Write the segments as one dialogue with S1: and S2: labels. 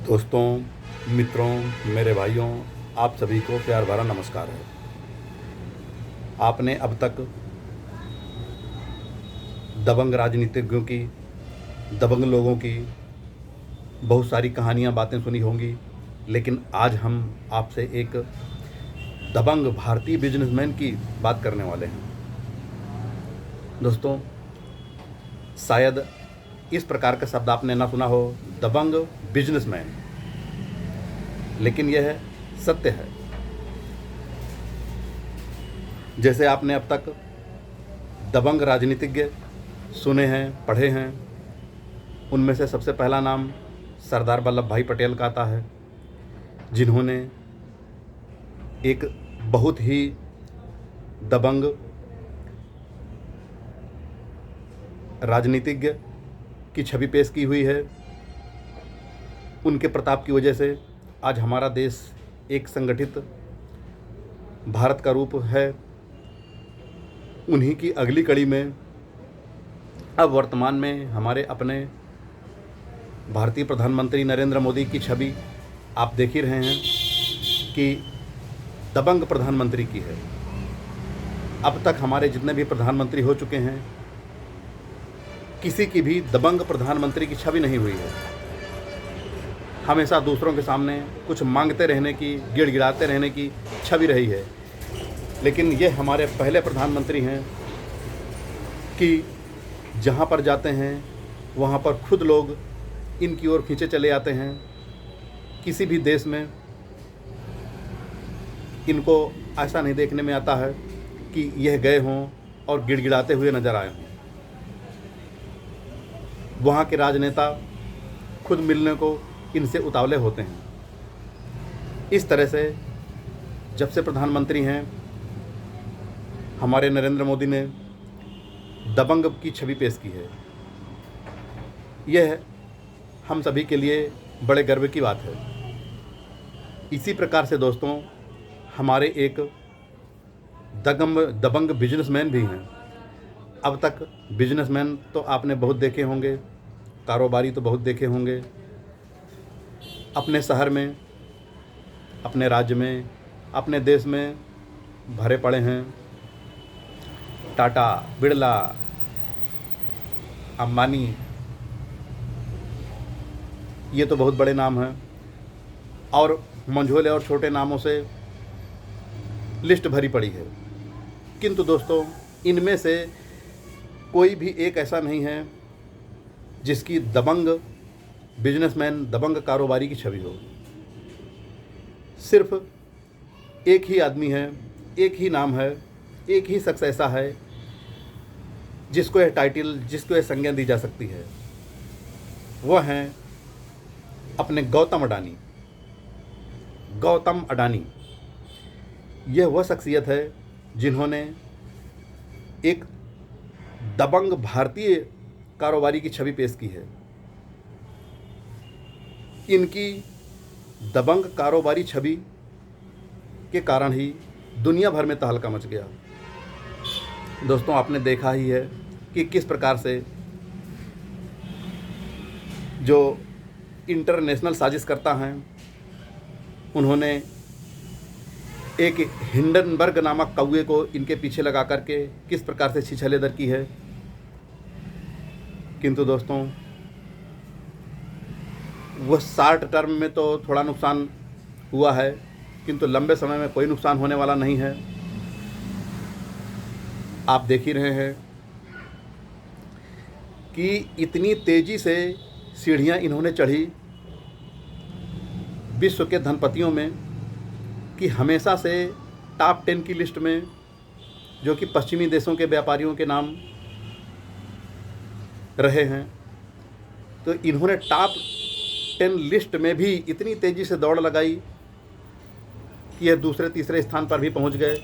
S1: दोस्तों, मित्रों, मेरे भाइयों, आप सभी को प्यार भरा नमस्कार है। आपने अब तक दबंग राजनीतिज्ञों की, दबंग लोगों की बहुत सारी कहानियाँ, बातें सुनी होंगी, लेकिन आज हम आपसे एक दबंग भारतीय बिजनेसमैन की बात करने वाले हैं। दोस्तों, शायद इस प्रकार का शब्द आपने ना सुना हो, दबंग बिजनेसमैन, लेकिन यह सत्य है। जैसे आपने अब तक दबंग राजनीतिज्ञ सुने हैं, पढ़े हैं, उनमें से सबसे पहला नाम सरदार वल्लभ भाई पटेल का आता है, जिन्होंने एक बहुत ही दबंग राजनीतिज्ञ की छवि पेश की हुई है। उनके प्रताप की वजह से आज हमारा देश एक संगठित भारत का रूप है। उन्हीं की अगली कड़ी में अब वर्तमान में हमारे अपने भारतीय प्रधानमंत्री नरेंद्र मोदी की छवि आप देख ही रहे हैं कि दबंग प्रधानमंत्री की है। अब तक हमारे जितने भी प्रधानमंत्री हो चुके हैं, किसी की भी दबंग प्रधानमंत्री की छवि नहीं हुई है। हमेशा दूसरों के सामने कुछ मांगते रहने की, गिड़गिड़ाते रहने की छवि रही है। लेकिन ये हमारे पहले प्रधानमंत्री हैं कि जहाँ पर जाते हैं वहाँ पर खुद लोग इनकी ओर खींचे चले आते हैं। किसी भी देश में इनको ऐसा नहीं देखने में आता है कि यह गए हों और गिड़गिड़ाते हुए नजर आए हों। वहाँ के राजनेता खुद मिलने को इनसे उतावले होते हैं। इस तरह से जब से प्रधानमंत्री हैं हमारे नरेंद्र मोदी ने दबंग की छवि पेश की है। यह हम सभी के लिए बड़े गर्व की बात है। इसी प्रकार से दोस्तों, हमारे एक दबंग बिजनेसमैन भी हैं। अब तक बिजनेसमैन तो आपने बहुत देखे होंगे, कारोबारी तो बहुत देखे होंगे, अपने शहर में, अपने राज्य में, अपने देश में भरे पड़े हैं। टाटा, बिरला, अंबानी, ये तो बहुत बड़े नाम हैं और मंझोले और छोटे नामों से लिस्ट भरी पड़ी है। किंतु दोस्तों, इनमें से कोई भी एक ऐसा नहीं है जिसकी दबंग बिजनेसमैन, दबंग कारोबारी की छवि हो। सिर्फ एक ही आदमी है, एक ही नाम है, एक ही शख्स ऐसा है जिसको यह टाइटल, जिसको यह संज्ञा दी जा सकती है। वह हैं अपने गौतम अडानी। गौतम अडानी यह वह शख्सियत है जिन्होंने एक दबंग भारतीय कारोबारी की छवि पेश की है। इनकी दबंग कारोबारी छवि के कारण ही दुनिया भर में तहलका मच गया। दोस्तों, आपने देखा ही है कि किस प्रकार से जो इंटरनेशनल साजिशकर्ता हैं, उन्होंने एक हिंडनबर्ग नामक कौवे को इनके पीछे लगा करके किस प्रकार से छिछलेदर की है। किंतु दोस्तों, वह शॉर्ट टर्म में तो थोड़ा नुकसान हुआ है, किंतु लंबे समय में कोई नुकसान होने वाला नहीं है। आप देख ही रहे हैं कि इतनी तेज़ी से सीढ़ियां इन्होंने चढ़ी विश्व के धनपतियों में कि हमेशा से टॉप 10 की लिस्ट में, जो कि पश्चिमी देशों के व्यापारियों के नाम रहे हैं, तो इन्होंने टॉप 10 लिस्ट में भी इतनी तेज़ी से दौड़ लगाई कि यह दूसरे तीसरे स्थान पर भी पहुंच गए।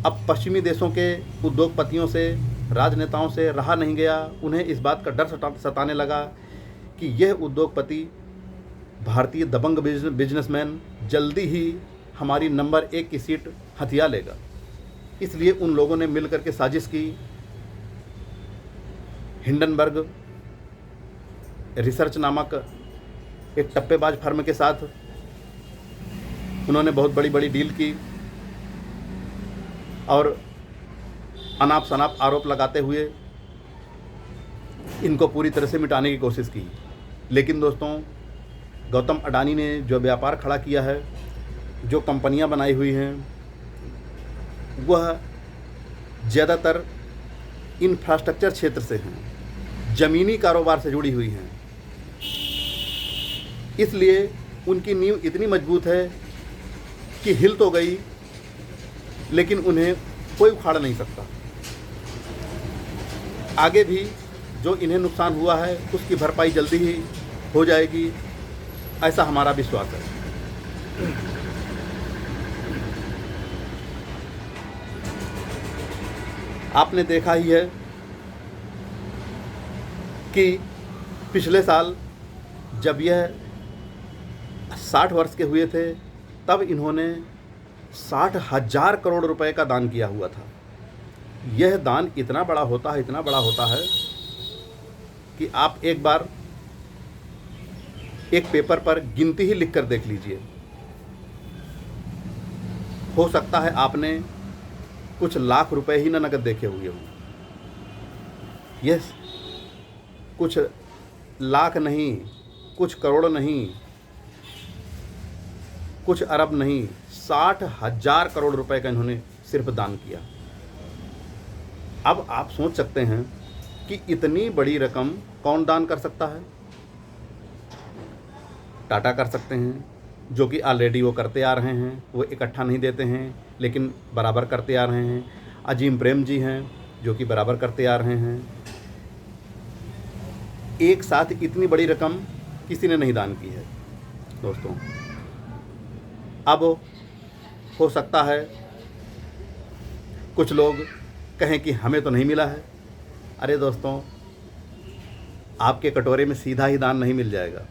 S1: अब पश्चिमी देशों के उद्योगपतियों से, राजनेताओं से रहा नहीं गया। उन्हें इस बात का डर सताने लगा कि यह उद्योगपति, भारतीय दबंग बिजनेसमैन जल्दी ही हमारी नंबर 1 की सीट हथिया लेगा। इसलिए उन लोगों ने मिलकर के साजिश की। हिंडनबर्ग रिसर्च नामक एक टप्पेबाज फर्म के साथ उन्होंने बहुत बड़ी बड़ी डील की और अनाप शनाप आरोप लगाते हुए इनको पूरी तरह से मिटाने की कोशिश की। लेकिन दोस्तों, गौतम अडानी ने जो व्यापार खड़ा किया है, जो कंपनियां बनाई हुई हैं, वह ज़्यादातर इंफ्रास्ट्रक्चर क्षेत्र से हैं, ज़मीनी कारोबार से जुड़ी हुई हैं। इसलिए उनकी नींव इतनी मजबूत है कि हिल तो गई, लेकिन उन्हें कोई उखाड़ नहीं सकता। आगे भी जो इन्हें नुकसान हुआ है उसकी भरपाई जल्दी ही हो जाएगी, ऐसा हमारा विश्वास है। आपने देखा ही है कि पिछले साल जब यह 60 वर्ष के हुए थे, तब इन्होंने 60,000 करोड़ रुपए का दान किया हुआ था। यह दान इतना बड़ा होता है, इतना बड़ा होता है कि आप एक बार एक पेपर पर गिनती ही लिख कर देख लीजिए। हो सकता है आपने कुछ लाख रुपए ही न नकद देखे हुए हों। यस, कुछ लाख नहीं, कुछ करोड़ नहीं, कुछ अरब नहीं, 60,000 करोड़ रुपए का इन्होंने सिर्फ दान किया। अब आप सोच सकते हैं कि इतनी बड़ी रकम कौन दान कर सकता है। टाटा कर सकते हैं, जो कि ऑलरेडी वो करते आ रहे हैं, वो इकट्ठा नहीं देते हैं लेकिन बराबर करते आ रहे हैं। अजीम प्रेम जी हैं, जो कि बराबर करते आ रहे हैं। एक साथ इतनी बड़ी रकम किसी ने नहीं दान की है दोस्तों। अब हो सकता है कुछ लोग कहें कि हमें तो नहीं मिला है। अरे दोस्तों, आपके कटोरे में सीधा ही दान नहीं मिल जाएगा।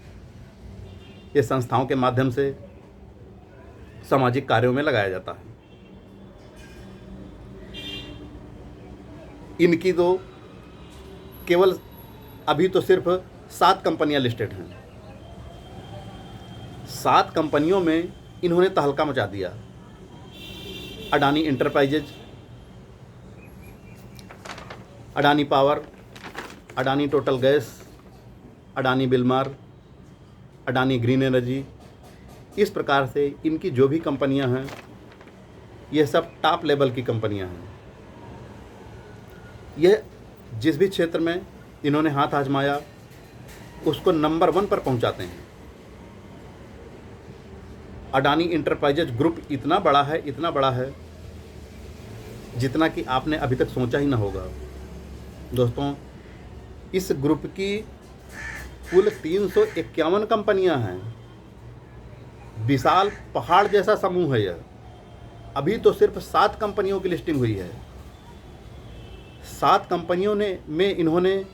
S1: ये संस्थाओं के माध्यम से सामाजिक कार्यों में लगाया जाता है। इनकी तो केवल अभी तो सिर्फ 7 कंपनियां लिस्टेड हैं। 7 कंपनियों में इन्होंने तहलका मचा दिया। Adani Enterprises, Adani Power, Adani Total Gas, Adani Wilmar, Adani Green Energy. इस प्रकार से इनकी जो भी कंपनियां हैं, ये सब टॉप लेवल की कंपनियां हैं। यह जिस भी क्षेत्र में इन्होंने हाथ आजमाया, उसको नंबर 1 पर पहुंचाते हैं। अडानी इंटरप्राइजेज ग्रुप इतना बड़ा है, इतना बड़ा है, जितना कि आपने अभी तक सोचा ही ना होगा। दोस्तों, इस ग्रुप की कुल 351 कंपनियां हैं। विशाल पहाड़ जैसा समूह है यह। अभी तो सिर्फ 7 कंपनियों की लिस्टिंग हुई है। 7 कंपनियों में इन्होंने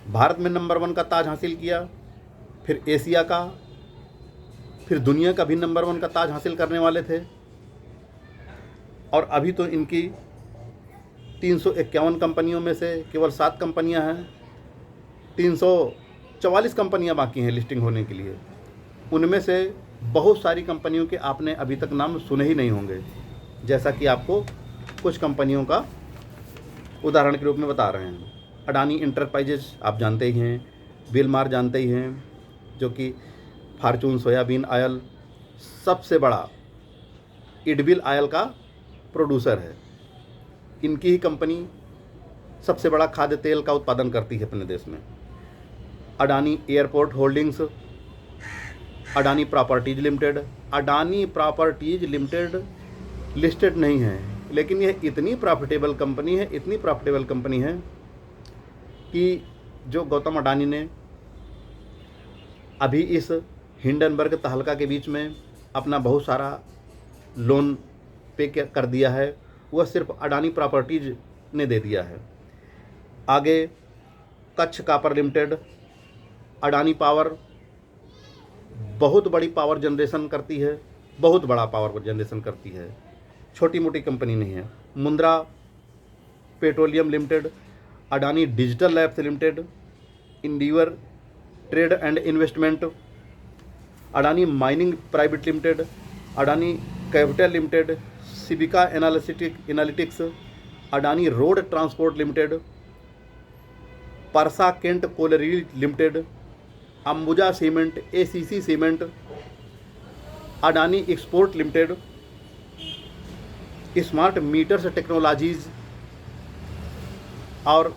S1: भारत में नंबर 1 का ताज हासिल किया, फिर एशिया का, फिर दुनिया का भी नंबर 1 का ताज हासिल करने वाले थे। और अभी तो इनकी 351 कंपनियों में से केवल 7 कंपनियां हैं। 344 कंपनियां बाकी हैं लिस्टिंग होने के लिए। उनमें से बहुत सारी कंपनियों के आपने अभी तक नाम सुने ही नहीं होंगे, जैसा कि आपको कुछ कंपनियों का उदाहरण के रूप में बता रहे हैं। अडानी इंटरप्राइजेज आप जानते ही हैं, बिलमार जानते ही हैं, जो कि फार्चून सोयाबीन आयल सबसे बड़ा इडबिल आयल का प्रोड्यूसर है। इनकी ही कंपनी सबसे बड़ा खाद्य तेल का उत्पादन करती है अपने देश में। Adani airport holdings, Adani properties limited. Adani properties limited listed नहीं है, लेकिन यह इतनी प्रॉफिटेबल कंपनी है, इतनी प्रॉफिटेबल कंपनी है कि जो गौतम अडानी ने अभी इस हिंडनबर्ग तहलका के बीच में अपना बहुत सारा लोन पे कर दिया है, वह सिर्फ अडानी प्रॉपर्टीज ने दे दिया है। आगे Kutch copper limited, Adani power बहुत बड़ी पावर जनरेशन करती है, बहुत बड़ा पावर जनरेशन करती है, छोटी मोटी कंपनी नहीं है। Mundra Petroleum Limited, Adani Digital Labs Limited, Endeavour Trade and Investment, Adani Mining Private Limited, Adani Capital Limited, Civica Analytics, Adani Road Transport Limited, Parsa Kente Colliery Limited, Ambuja Cement, ACC Cement, Adani Export Limited, Smart Meters Technologies, और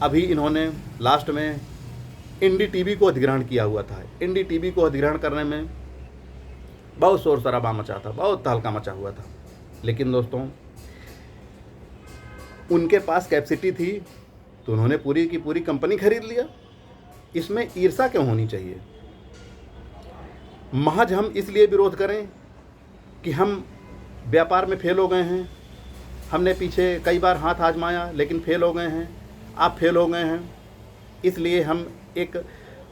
S1: अभी इन्होंने last में NDTV को अधिग्रहण किया हुआ था। NDTV को अधिग्रहण करने में बहुत शोर शराबा मचा था, बहुत तहलका मचा हुआ था, लेकिन दोस्तों उनके पास कैपेसिटी थी तो उन्होंने पूरी की पूरी कंपनी खरीद लिया। इसमें ईर्ष्या क्यों होनी चाहिए? महज हम इसलिए विरोध करें कि हम व्यापार में फेल हो गए हैं, हमने पीछे कई बार हाथ आजमाया लेकिन फेल हो गए हैं, आप फेल हो गए हैं, इसलिए हम एक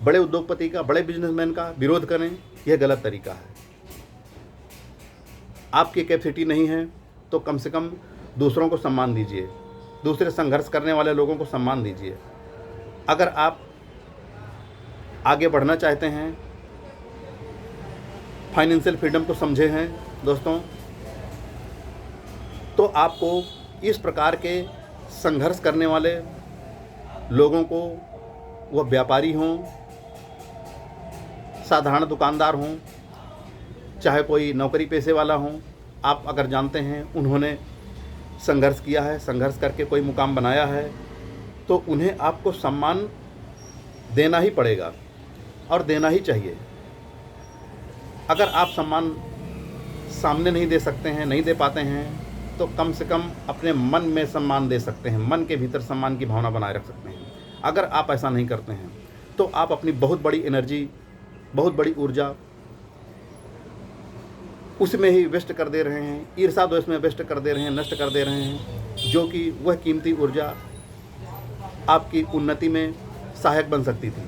S1: बड़े उद्योगपति का, बड़े बिजनेसमैन का विरोध करें, यह गलत तरीका है। आपकी कैपेसिटी नहीं है तो कम से कम दूसरों को सम्मान दीजिए, दूसरे संघर्ष करने वाले लोगों को सम्मान दीजिए। अगर आप आगे बढ़ना चाहते हैं, फाइनेंशियल फ्रीडम को समझे हैं दोस्तों, तो आपको इस प्रकार के संघर्ष करने वाले लोगों को, वह व्यापारी हों, साधारण दुकानदार हों, चाहे कोई नौकरी पेशे वाला हों, आप अगर जानते हैं उन्होंने संघर्ष किया है, संघर्ष करके कोई मुकाम बनाया है, तो उन्हें आपको सम्मान देना ही पड़ेगा और देना ही चाहिए। अगर आप सम्मान सामने नहीं दे सकते हैं, नहीं दे पाते हैं, तो कम से कम अपने मन में सम्मान दे सकते हैं, मन के भीतर सम्मान की भावना बनाए रख सकते हैं। अगर आप ऐसा नहीं करते हैं तो आप अपनी बहुत बड़ी एनर्जी, बहुत बड़ी ऊर्जा उसमें ही वेस्ट कर दे रहे हैं, ईर्ष्या द्वेष में वेस्ट कर दे रहे हैं, नष्ट कर दे रहे हैं, जो कि वह कीमती ऊर्जा आपकी उन्नति में सहायक बन सकती थी।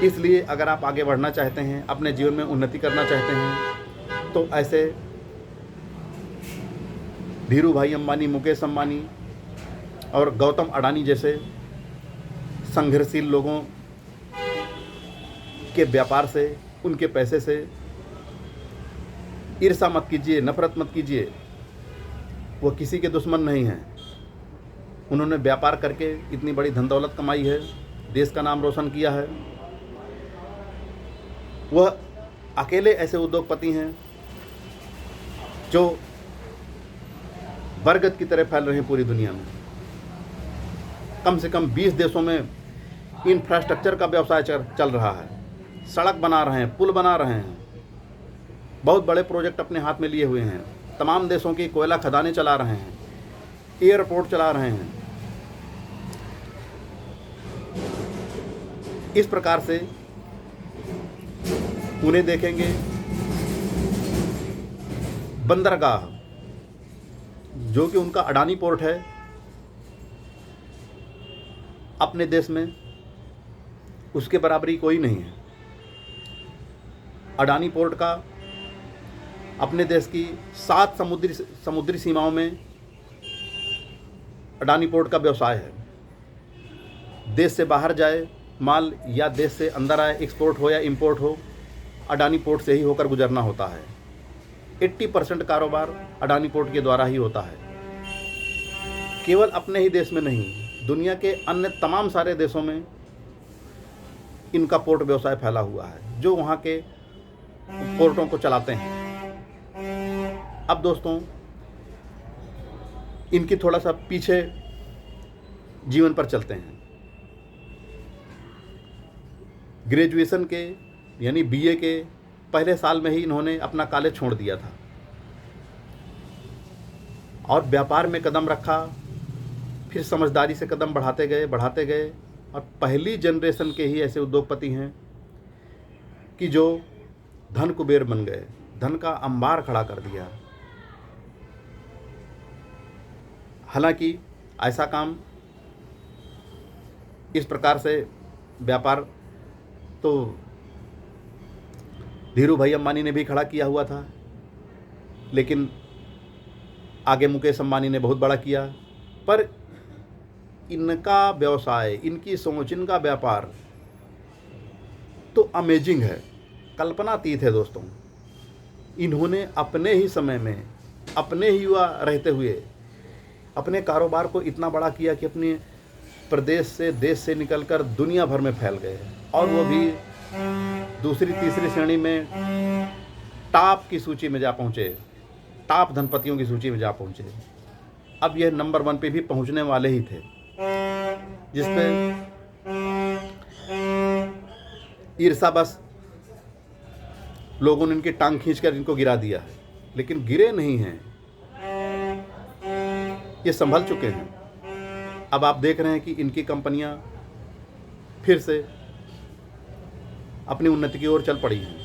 S1: इसलिए अगर आप आगे बढ़ना चाहते हैं, अपने जीवन में उन्नति करना चाहते हैं, तो ऐसे धीरू भाई अंबानी, मुकेश अंबानी और गौतम अडानी जैसे संघर्षशील लोगों के व्यापार से, उनके पैसे से ईर्ष्या मत कीजिए, नफरत मत कीजिए। वो किसी के दुश्मन नहीं हैं। उन्होंने व्यापार करके इतनी बड़ी धन दौलत कमाई है, देश का नाम रोशन किया है। वह अकेले ऐसे उद्योगपति हैं जो बरगद की तरह फैल रहे हैं पूरी दुनिया में। कम से कम 20 देशों में इंफ्रास्ट्रक्चर का व्यवसाय चल रहा है, सड़क बना रहे हैं, पुल बना रहे हैं, बहुत बड़े प्रोजेक्ट अपने हाथ में लिए हुए हैं, तमाम देशों की कोयला खदानें चला रहे हैं, एयरपोर्ट चला रहे हैं। इस प्रकार से उन्हें देखेंगे बंदरगाह, जो कि उनका अडानी पोर्ट है, अपने देश में उसके बराबरी कोई नहीं है। अडानी पोर्ट का अपने देश की 7 समुद्री सीमाओं में अडानी पोर्ट का व्यवसाय है। देश से बाहर जाए माल या देश से अंदर आए, एक्सपोर्ट हो या इंपोर्ट हो, अडानी पोर्ट से ही होकर गुजरना होता है। 80% कारोबार अडानी पोर्ट के द्वारा ही होता है। केवल अपने ही देश में नहीं, दुनिया के अन्य तमाम सारे देशों में इनका पोर्ट व्यवसाय फैला हुआ है, जो वहाँ के पोर्टों को चलाते हैं। अब दोस्तों, इनकी थोड़ा सा पीछे जीवन पर चलते हैं। ग्रेजुएशन के यानी बीए के पहले साल में ही इन्होंने अपना कॉलेज छोड़ दिया था और व्यापार में कदम रखा। फिर समझदारी से कदम बढ़ाते गए और पहली जनरेशन के ही ऐसे उद्योगपति हैं कि जो धन कुबेर बन गए, धन का अंबार खड़ा कर दिया। हालांकि ऐसा काम, इस प्रकार से व्यापार तो धीरू भाई अंबानी ने भी खड़ा किया हुआ था, लेकिन आगे मुकेश अंबानी ने बहुत बड़ा किया। पर इनका व्यवसाय, इनकी सोच, इनका व्यापार तो अमेजिंग है, कल्पनातीत है दोस्तों। इन्होंने अपने ही समय में, अपने ही युवा रहते हुए अपने कारोबार को इतना बड़ा किया कि अपने प्रदेश से, देश से निकलकर दुनिया भर में फैल गए, और वो भी दूसरी तीसरी श्रेणी में टॉप की सूची में जा पहुँचे, टॉप धनपतियों की सूची में जा पहुँचे। अब यह नंबर 1 पे भी पहुँचने वाले ही थे, जिस पे ईर्ष्यावश लोगों ने इनकी टांग खींचकर इनको गिरा दिया है, लेकिन गिरे नहीं हैं, ये संभल चुके हैं। अब आप देख रहे हैं कि इनकी कंपनियां फिर से अपनी उन्नति की ओर चल पड़ी हैं।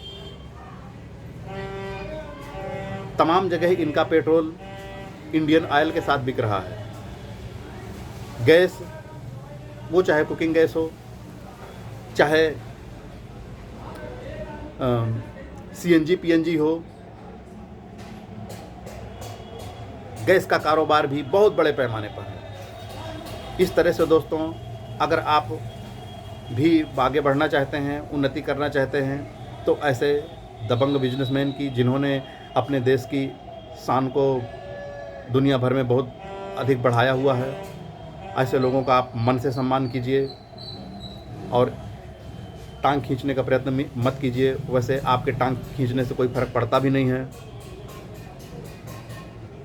S1: तमाम जगह इनका पेट्रोल इंडियन ऑयल के साथ बिक रहा है। गैस, वो चाहे कुकिंग गैस हो, चाहे CNG PNG हो, गैस का कारोबार भी बहुत बड़े पैमाने पर है। इस तरह से दोस्तों, अगर आप भी आगे बढ़ना चाहते हैं, उन्नति करना चाहते हैं, तो ऐसे दबंग बिजनेसमैन की, जिन्होंने अपने देश की शान को दुनिया भर में बहुत अधिक बढ़ाया हुआ है, ऐसे लोगों का आप मन से सम्मान कीजिए और टांग खींचने का प्रयत्न मत कीजिए। वैसे आपके टांग खींचने से कोई फर्क पड़ता भी नहीं है,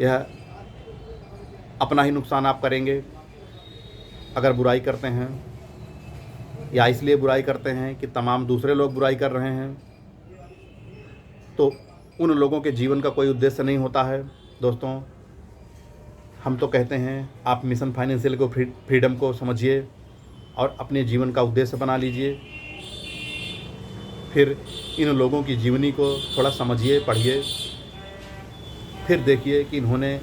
S1: यह अपना ही नुकसान आप करेंगे अगर बुराई करते हैं, या इसलिए बुराई करते हैं कि तमाम दूसरे लोग बुराई कर रहे हैं, तो उन लोगों के जीवन का कोई उद्देश्य नहीं होता है। दोस्तों, हम तो कहते हैं आप मिशन फाइनेंशियल को फ्रीडम को समझिए और अपने जीवन का उद्देश्य बना लीजिए। फिर इन लोगों की जीवनी को थोड़ा समझिए, पढ़िए, फिर देखिए कि इन्होंने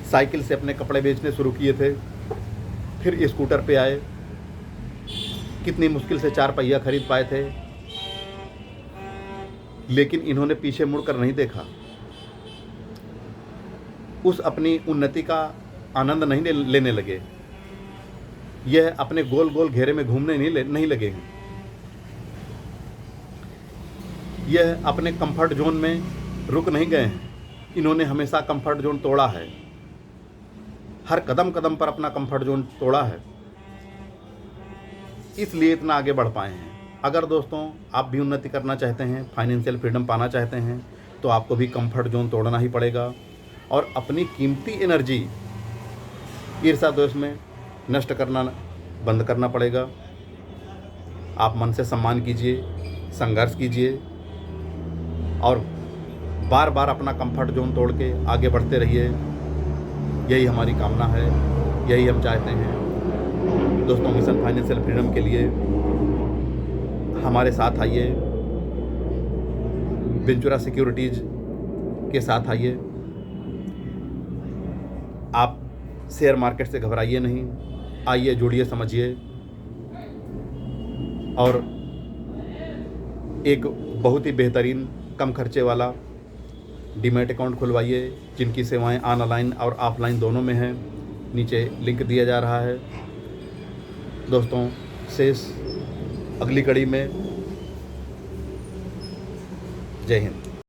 S1: साइकिल से अपने कपड़े बेचने शुरू किए थे, फिर स्कूटर पे आए, कितनी मुश्किल से 4 पहिया खरीद पाए थे, लेकिन इन्होंने पीछे मुड़कर नहीं देखा, उस अपनी उन्नति का आनंद नहीं लेने लगे, यह अपने गोल गोल घेरे में घूमने नहीं लगे हैं, यह अपने कंफर्ट जोन में रुक नहीं गए हैं। इन्होंने हमेशा कंफर्ट जोन तोड़ा है, हर कदम कदम पर अपना कंफर्ट जोन तोड़ा है, इसलिए इतना आगे बढ़ पाए हैं। अगर दोस्तों आप भी उन्नति करना चाहते हैं, फाइनेंशियल फ्रीडम पाना चाहते हैं, तो आपको भी कंफर्ट जोन तोड़ना ही पड़ेगा और अपनी कीमती एनर्जी ईर्ष्या द्वेष में नष्ट करना बंद करना पड़ेगा। आप मन से सम्मान कीजिए, संघर्ष कीजिए और बार बार अपना कंफर्ट जोन तोड़ के आगे बढ़ते रहिए। यही हमारी कामना है, यही हम चाहते हैं। दोस्तों, मिशन फाइनेंशियल फ्रीडम के लिए हमारे साथ आइए, वेंचुरा सिक्योरिटीज़ के साथ आइए। आप शेयर मार्केट से घबराइए नहीं, आइए, जुड़िए, समझिए और एक बहुत ही बेहतरीन कम खर्चे वाला डीमैट अकाउंट खुलवाइए, जिनकी सेवाएं ऑनलाइन और ऑफलाइन दोनों में हैं। नीचे लिंक दिया जा रहा है। दोस्तों, शेष अगली कड़ी में। जय हिंद।